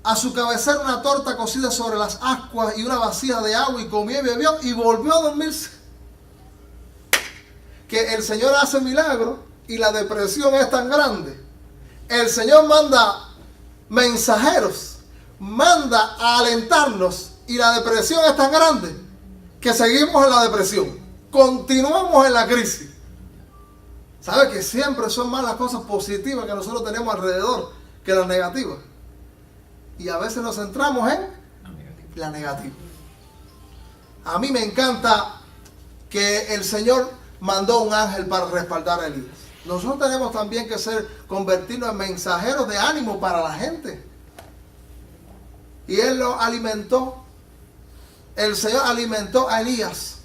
a su cabecera una torta cocida sobre las ascuas y una vasija de agua, y comió y bebió y volvió a dormirse. Que el Señor hace milagros y la depresión es tan grande. El Señor manda mensajeros, manda a alentarnos, y la depresión es tan grande que seguimos en la depresión, continuamos en la crisis. ¿Sabe que siempre son más las cosas positivas que nosotros tenemos alrededor que las negativas? Y a veces nos centramos en la negativa. A mí me encanta que el Señor mandó un ángel para respaldar a Elías. Nosotros tenemos también que convertirnos en mensajeros de ánimo para la gente. Y Él lo alimentó. El Señor alimentó a Elías.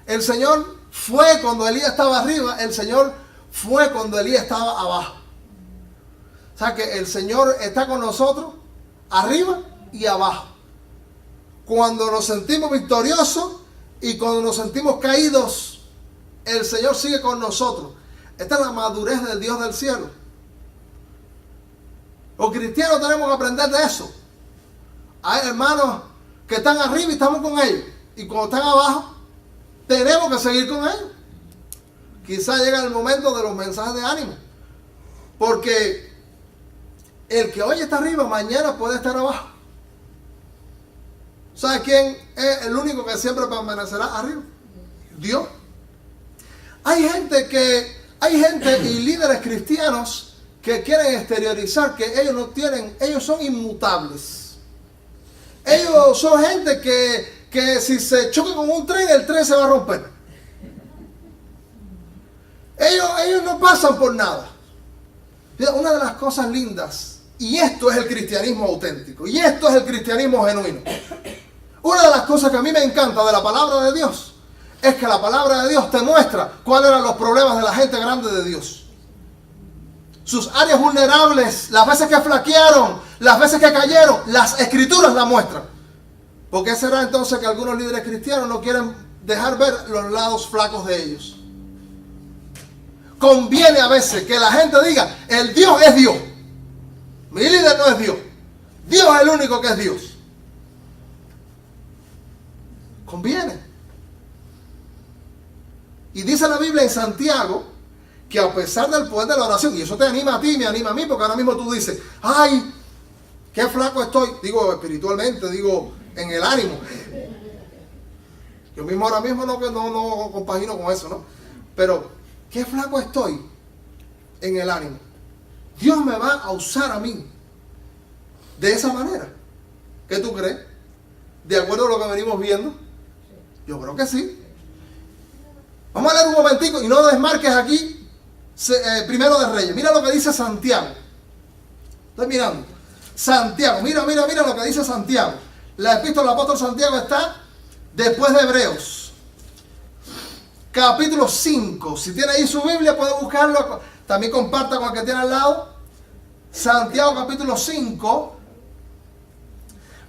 El Señor fue cuando Elías estaba arriba. El Señor fue cuando Elías estaba abajo. O sea que el Señor está con nosotros arriba y abajo. Cuando nos sentimos victoriosos y cuando nos sentimos caídos, el Señor sigue con nosotros. Esta es la madurez del Dios del cielo. Los cristianos tenemos que aprender de eso. Hay hermanos que están arriba y estamos con ellos. Y cuando están abajo, tenemos que seguir con ellos. Quizá llega el momento de los mensajes de ánimo. Porque el que hoy está arriba, mañana puede estar abajo. ¿Sabe quién es el único que siempre permanecerá arriba? Dios. Hay gente y líderes cristianos que quieren exteriorizar que ellos son inmutables. Ellos son gente que si se choca con un tren, el tren se va a romper. Ellos no pasan por nada. Una de las cosas lindas, y esto es el cristianismo auténtico, y esto es el cristianismo genuino. Una de las cosas que a mí me encanta de la palabra de Dios es que la palabra de Dios te muestra cuáles eran los problemas de la gente grande de Dios. Sus áreas vulnerables, las veces que flaquearon, las veces que cayeron, las escrituras la muestran. ¿Por qué será entonces que algunos líderes cristianos no quieren dejar ver los lados flacos de ellos? Conviene a veces que la gente diga, el Dios es Dios. Mi líder no es Dios. Dios es el único que es Dios. Conviene. Y dice la Biblia en Santiago que a pesar del poder de la oración, y eso te anima a ti, me anima a mí, porque ahora mismo tú dices, ay, qué flaco estoy, digo espiritualmente, digo en el ánimo. Yo mismo ahora mismo no compagino con eso, ¿no? Pero qué flaco estoy en el ánimo. Dios me va a usar a mí de esa manera. ¿Qué tú crees? ¿De acuerdo a lo que venimos viendo? Yo creo que sí. Vamos a leer un momentico y no desmarques aquí Primero de Reyes. Mira lo que dice Santiago. Estoy mirando. Santiago, mira lo que dice Santiago. La epístola del apóstol Santiago está después de Hebreos. Capítulo 5. Si tiene ahí su Biblia puede buscarlo. También comparta con el que tiene al lado. Santiago capítulo 5.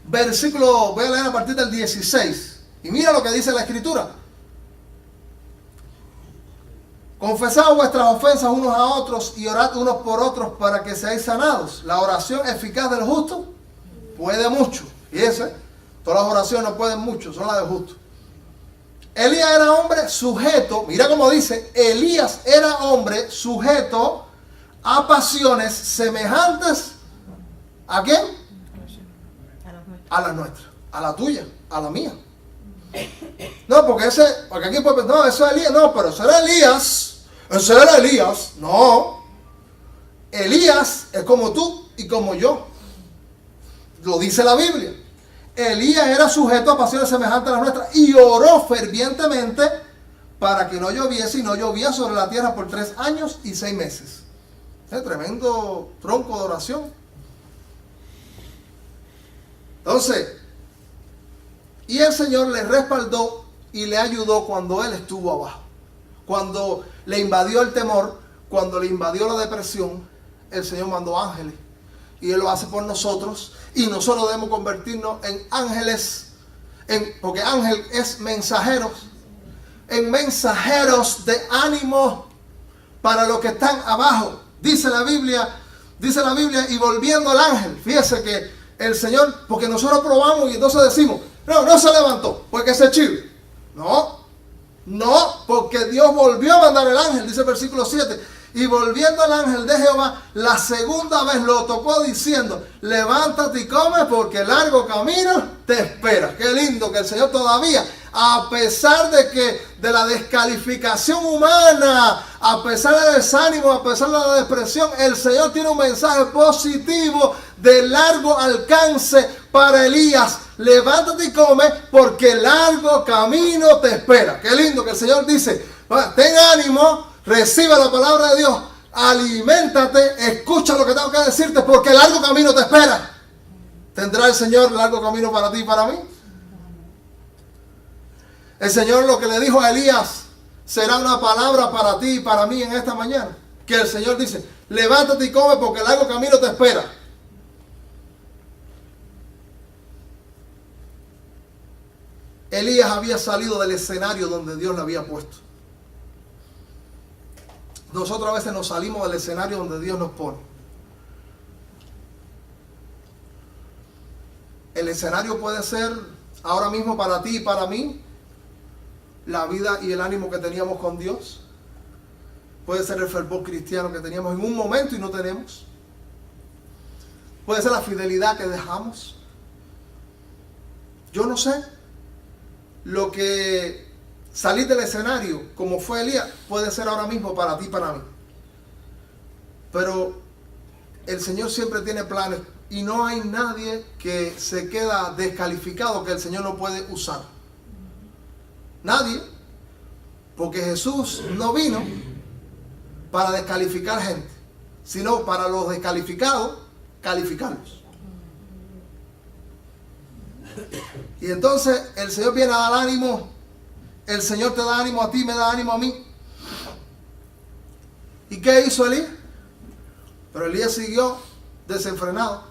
Versículo, voy a leer a partir del 16. Y mira lo que dice la escritura. Confesad vuestras ofensas unos a otros y orad unos por otros para que seáis sanados. La oración eficaz del justo puede mucho. Fíjense, todas las oraciones no pueden mucho, son las del justo. Elías era hombre sujeto, mira cómo dice, Elías era hombre sujeto a pasiones semejantes ¿a quién? A las nuestras, a la tuya, a la mía. No, porque aquí puede, no, eso es Elías, no, pero eso era Elías, no. Elías es como tú y como yo. Lo dice la Biblia. Elías era sujeto a pasiones semejantes a las nuestras y oró fervientemente para que no lloviese, y no llovía sobre la tierra por 3 años y 6 meses. Es tremendo tronco de oración. Entonces, y el Señor le respaldó y le ayudó cuando él estuvo abajo. Cuando le invadió el temor, cuando le invadió la depresión, el Señor mandó ángeles. Y Él lo hace por nosotros. Y nosotros debemos convertirnos en ángeles. Porque ángel es mensajeros. En mensajeros de ánimo para los que están abajo. Dice la Biblia, y volviendo al ángel. Fíjese que el Señor, porque nosotros probamos y entonces decimos, no se levantó, porque se chive. No, porque Dios volvió a mandar el ángel, dice el versículo 7. Y volviendo al ángel de Jehová, la segunda vez lo tocó diciendo, levántate y come porque largo camino te espera. Qué lindo que el Señor todavía, a pesar de la descalificación humana, a pesar del desánimo, a pesar de la depresión, el Señor tiene un mensaje positivo de largo alcance para Elías. Levántate y come porque largo camino te espera. Qué lindo que el Señor dice, ten ánimo, recibe la palabra de Dios, aliméntate, escucha lo que tengo que decirte porque largo camino te espera. ¿Tendrá el Señor largo camino para ti y para mí? El Señor lo que le dijo a Elías será una palabra para ti y para mí en esta mañana. Que el Señor dice, levántate y come porque largo camino te espera. Elías había salido del escenario donde Dios le había puesto. Nosotros a veces nos salimos del escenario donde Dios nos pone. El escenario puede ser ahora mismo para ti y para mí la vida y el ánimo que teníamos con Dios. Puede ser el fervor cristiano que teníamos en un momento y no tenemos. Puede ser la fidelidad que dejamos. Yo no sé. Lo que salir del escenario, como fue Elías, puede ser ahora mismo para ti y para mí. Pero el Señor siempre tiene planes y no hay nadie que se queda descalificado que el Señor no puede usar. Nadie. Porque Jesús no vino para descalificar gente, sino para los descalificados, calificarlos. Y entonces el Señor viene a dar ánimo. El Señor te da ánimo a ti, me da ánimo a mí. ¿Y qué hizo Elías? Pero Elías siguió desenfrenado.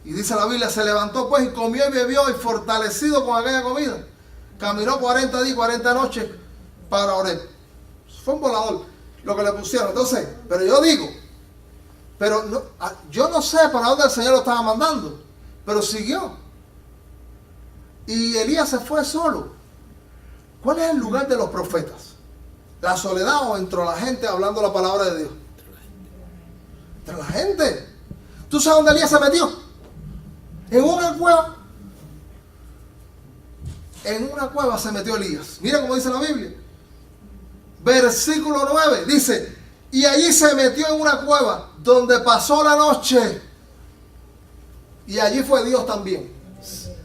Y dice la Biblia, se levantó pues y comió y bebió y fortalecido con aquella comida. Caminó 40 días, 40 noches para orar. Fue un volador lo que le pusieron. Entonces, pero yo digo, yo no sé para dónde el Señor lo estaba mandando, pero siguió. Y Elías se fue solo. ¿Cuál es el lugar de los profetas? ¿La soledad o entre la gente hablando la palabra de Dios? Entre la gente. ¿Tú sabes dónde Elías se metió? En una cueva. En una cueva se metió Elías. Mira cómo dice la Biblia. Versículo 9 dice, y allí se metió en una cueva donde pasó la noche. Y allí fue Dios también.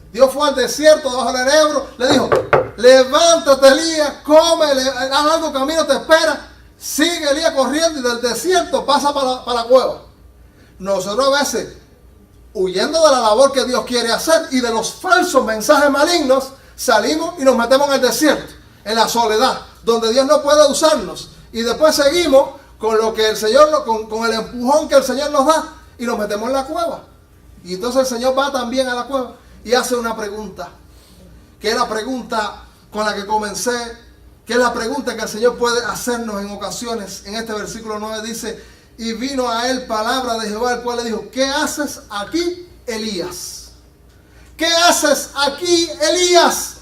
Dios fue al desierto debajo del enebro, le dijo, levántate Elías, come, a largo camino te espera. Sigue Elías corriendo y del desierto pasa para la cueva. Nosotros a veces, huyendo de la labor que Dios quiere hacer y de los falsos mensajes malignos, salimos y nos metemos en el desierto, en la soledad, donde Dios no puede usarnos. Y después seguimos con lo que el Señor, con el empujón que el Señor nos da y nos metemos en la cueva. Y entonces el Señor va también a la cueva y hace una pregunta, que es la pregunta con la que comencé, que es la pregunta que el Señor puede hacernos en ocasiones. En este versículo 9 dice, y vino a él palabra de Jehová, el cual le dijo, ¿qué haces aquí, Elías? ¿Qué haces aquí, Elías?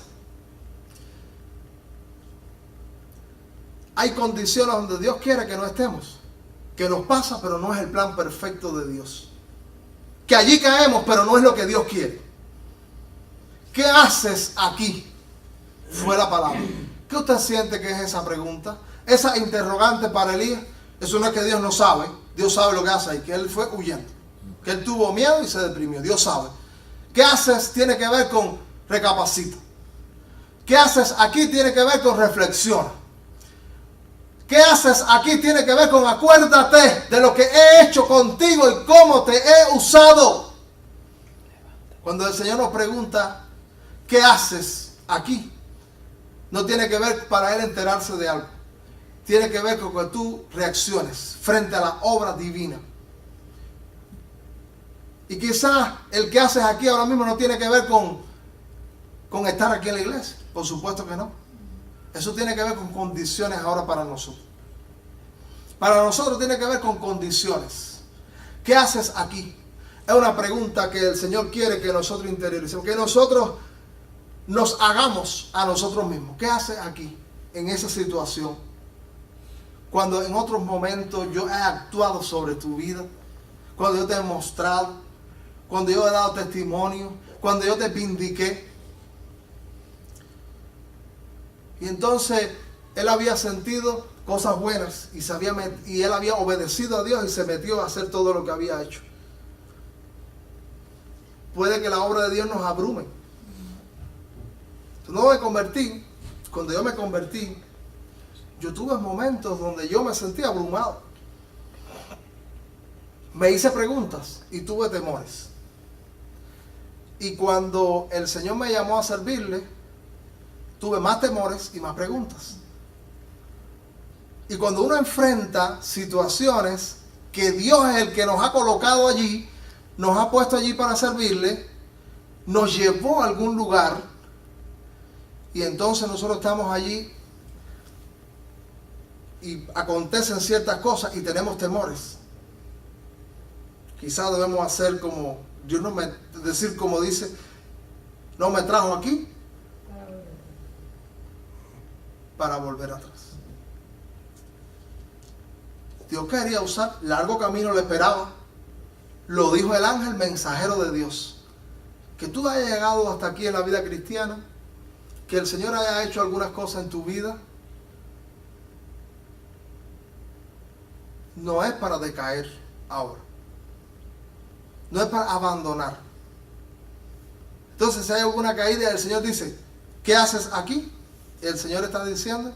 Hay condiciones donde Dios quiere que no estemos, que nos pasa, pero no es el plan perfecto de Dios. Que allí caemos, pero no es lo que Dios quiere. ¿Qué haces aquí? Fue la palabra. ¿Qué usted siente que es esa pregunta? Esa interrogante para Elías. Eso no es que Dios no sabe. Dios sabe lo que hace ahí. Que él fue huyendo. Que él tuvo miedo y se deprimió. Dios sabe. ¿Qué haces? Tiene que ver con recapacita. ¿Qué haces aquí? Tiene que ver con reflexión. ¿Qué haces aquí? Tiene que ver con acuérdate de lo que he hecho contigo y cómo te he usado. Cuando el Señor nos pregunta, ¿qué haces aquí? No tiene que ver para Él enterarse de algo. Tiene que ver con que tú reacciones frente a la obra divina. Y quizás el que haces aquí ahora mismo no tiene que ver con estar aquí en la iglesia. Por supuesto que no. Eso tiene que ver con condiciones ahora para nosotros. Para nosotros tiene que ver con condiciones. ¿Qué haces aquí? Es una pregunta que el Señor quiere que nosotros interioricemos. Que nosotros nos hagamos a nosotros mismos. ¿Qué haces aquí en esa situación? Cuando en otros momentos yo he actuado sobre tu vida. Cuando yo te he mostrado. Cuando yo he dado testimonio. Cuando yo te vindiqué. Y entonces él había sentido cosas buenas y él había obedecido a Dios y se metió a hacer todo lo que había hecho. Puede que la obra de Dios nos abrume. No me convertí. Cuando yo me convertí, yo tuve momentos donde yo me sentía abrumado. Me hice preguntas y tuve temores. Y cuando el Señor me llamó a servirle, tuve más temores y más preguntas. Y cuando uno enfrenta situaciones que Dios es el que nos ha colocado allí, nos ha puesto allí para servirle, nos llevó a algún lugar, y entonces nosotros estamos allí y acontecen ciertas cosas y tenemos temores. Quizás debemos hacer como Dios decir como dice, no me trajo aquí para volver atrás. Dios quería usar, largo camino le esperaba. Lo dijo el ángel mensajero de Dios. Que tú hayas llegado hasta aquí en la vida cristiana, que el Señor haya hecho algunas cosas en tu vida, no es para decaer ahora. No es para abandonar. Entonces, si hay alguna caída, el Señor dice, ¿qué haces aquí? El Señor está diciendo,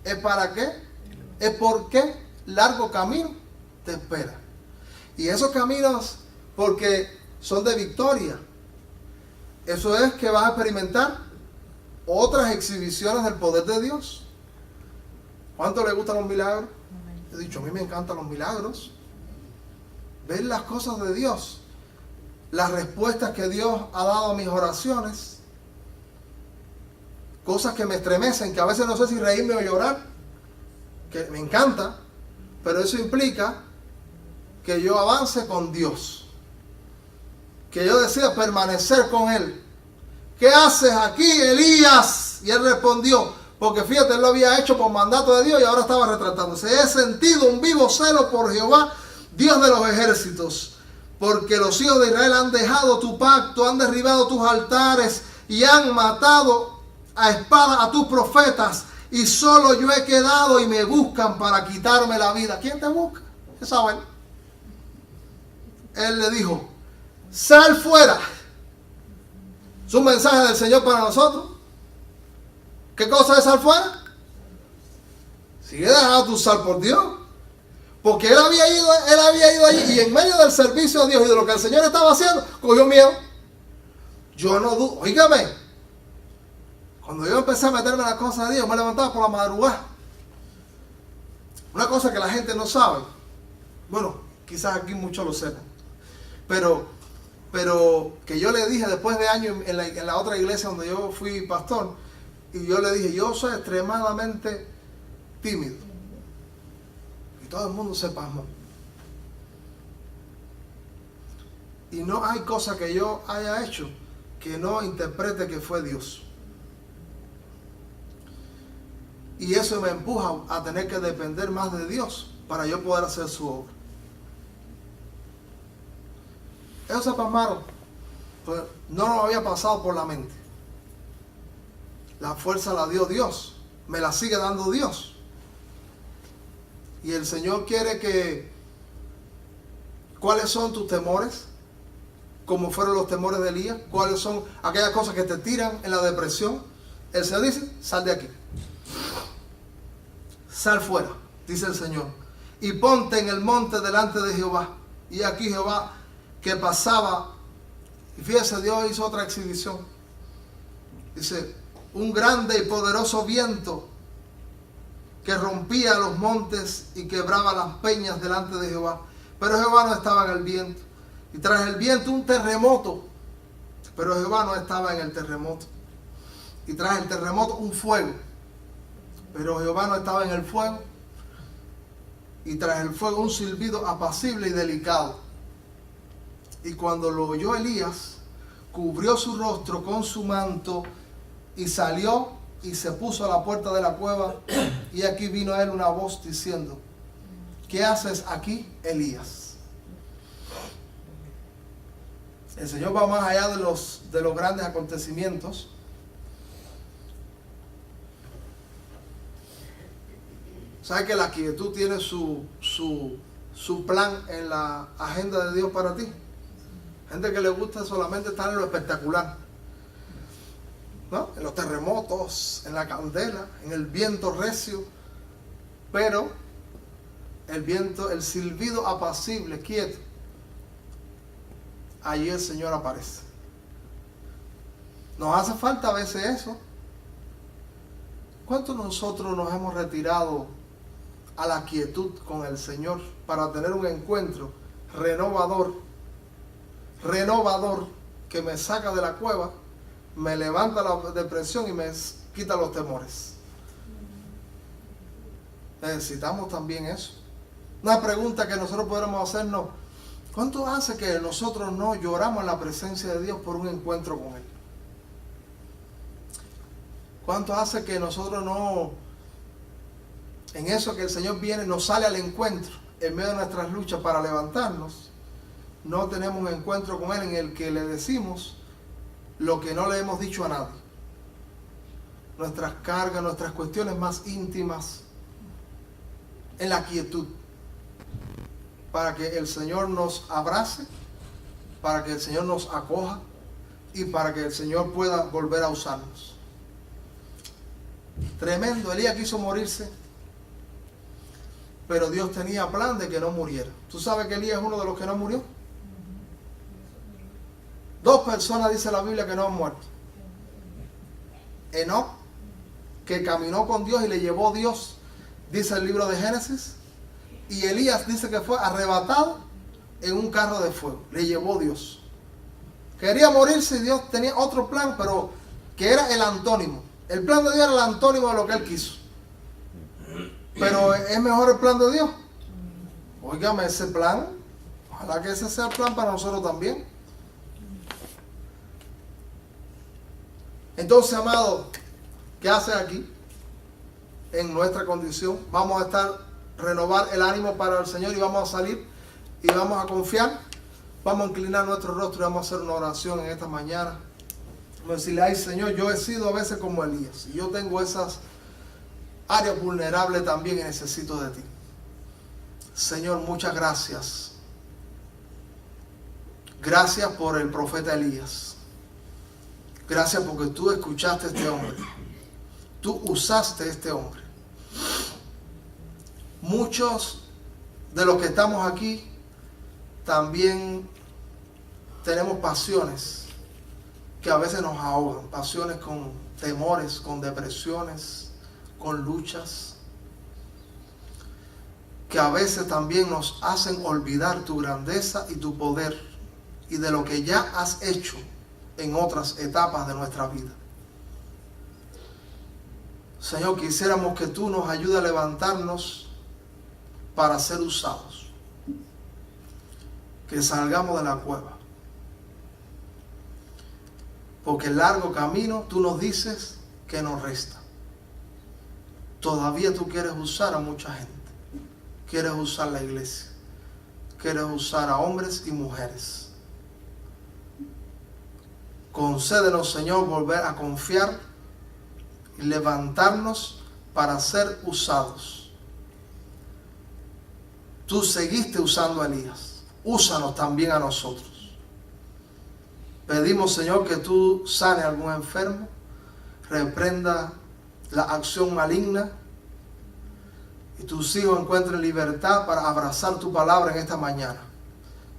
¿es para qué? Es porque largo camino te espera. Y esos caminos, porque son de victoria. Eso es que vas a experimentar otras exhibiciones del poder de Dios. ¿Cuánto le gustan los milagros? He dicho, a mí me encantan los milagros. Ver las cosas de Dios, las respuestas que Dios ha dado a mis oraciones, cosas que me estremecen, que a veces no sé si reírme o llorar, que me encanta, pero eso implica que yo avance con Dios, que yo decida permanecer con Él. ¿Qué haces aquí, Elías? Y él respondió, porque fíjate, él lo había hecho por mandato de Dios y ahora estaba retratándose. He sentido un vivo celo por Jehová, Dios de los ejércitos, porque los hijos de Israel han dejado tu pacto, han derribado tus altares y han matado a espada a tus profetas, y solo yo he quedado y me buscan para quitarme la vida. ¿Quién te busca? Isabel. Él le dijo, sal fuera. Es un mensaje del Señor para nosotros. ¿Qué cosa es sal fuera? Sigue dejando tu sal por Dios. Porque él había ido allí y en medio del servicio a Dios y de lo que el Señor estaba haciendo, cogió miedo. Yo no dudo, oígame, cuando yo empecé a meterme en las cosas de Dios, me levantaba por la madrugada. Una cosa que la gente no sabe, bueno, quizás aquí muchos lo sepan, pero que yo le dije después de años en la otra iglesia donde yo fui pastor, y yo le dije, yo soy extremadamente tímido. Y todo el mundo se pasmó. Y no hay cosa que yo haya hecho que no interprete que fue Dios. Y eso me empuja a tener que depender más de Dios para yo poder hacer su obra. Ellos se pasmaron, pues no nos había pasado por la mente. La fuerza la dio Dios, me la sigue dando Dios. Y el Señor quiere que, ¿cuáles son tus temores? Como fueron los temores de Elías. ¿Cuáles son aquellas cosas que te tiran en la depresión? El Señor dice, sal de aquí. Sal fuera, dice el Señor. Y ponte en el monte delante de Jehová. Y aquí Jehová que pasaba Y fíjese, Dios hizo otra exhibición. Dice, un grande y poderoso viento que rompía los montes y quebraba las peñas delante de Jehová. Pero Jehová no estaba en el viento. Y tras el viento un terremoto. Pero Jehová no estaba en el terremoto. Y tras el terremoto un fuego. Pero Jehová no estaba en el fuego. Y tras el fuego un silbido apacible y delicado. Y cuando lo oyó Elías, cubrió su rostro con su manto y salió y se puso a la puerta de la cueva. Y aquí vino a él una voz diciendo, ¿qué haces aquí, Elías? El Señor va más allá de los grandes acontecimientos. ¿Sabe que la quietud tiene su plan en la agenda de Dios para ti? Gente que le gusta solamente estar en lo espectacular, ¿no? En los terremotos, en la candela, en el viento recio. Pero el viento, el silbido apacible, quieto, allí el Señor aparece. Nos hace falta a veces eso. ¿Cuántos nosotros nos hemos retirado a la quietud con el Señor para tener un encuentro renovador, que me saca de la cueva, me levanta la depresión y me quita los temores? Necesitamos también eso. Una pregunta que nosotros podemos hacernos: ¿cuánto hace que nosotros no lloramos en la presencia de Dios por un encuentro con Él? ¿Cuánto hace que nosotros no, en eso que el Señor viene, nos sale al encuentro en medio de nuestras luchas para levantarnos, no tenemos un encuentro con Él en el que le decimos lo que no le hemos dicho a nadie? Nuestras cargas, nuestras cuestiones más íntimas, en la quietud, para que el Señor nos abrace, para que el Señor nos acoja y para que el Señor pueda volver a usarnos. Tremendo. Elías quiso morirse, pero Dios tenía plan de que no muriera. ¿Tú sabes que Elías es uno de los que no murió? 2 personas dice la Biblia que no han muerto. Enoc, que caminó con Dios y le llevó Dios, dice el libro de Génesis. Y Elías dice que fue arrebatado en un carro de fuego. Le llevó Dios. Quería morirse y Dios tenía otro plan, pero que era el antónimo. El plan de Dios era el antónimo de lo que Él quiso. Pero ¿es mejor el plan de Dios? Óigame, ese plan, ojalá que ese sea el plan para nosotros también. Entonces, amado, ¿qué haces aquí? En nuestra condición vamos a renovar el ánimo para el Señor y vamos a salir y vamos a confiar. Vamos a inclinar nuestro rostro y vamos a hacer una oración en esta mañana. Vamos a decirle: ay, Señor, yo he sido a veces como Elías y yo tengo esas áreas vulnerables también y necesito de ti. Señor, muchas gracias. Gracias por el profeta Elías. Gracias porque tú escuchaste a este hombre. Tú usaste a este hombre. Muchos de los que estamos aquí también tenemos pasiones que a veces nos ahogan. Pasiones con temores, con depresiones, con luchas, que a veces también nos hacen olvidar tu grandeza y tu poder y de lo que ya has hecho en otras etapas de nuestra vida. Señor, quisiéramos que tú nos ayudes a levantarnos para ser usados, que salgamos de la cueva, porque el largo camino tú nos dices que nos resta. Todavía tú quieres usar a mucha gente, quieres usar la iglesia, quieres usar a hombres y mujeres. Concédenos, Señor, volver a confiar y levantarnos para ser usados. Tú seguiste usando a Elías, úsanos también a nosotros. Pedimos, Señor, que tú sane a algún enfermo, reprenda la acción maligna y tus hijos encuentren libertad para abrazar tu palabra en esta mañana.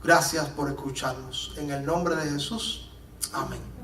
Gracias por escucharnos. En el nombre de Jesús. Amén.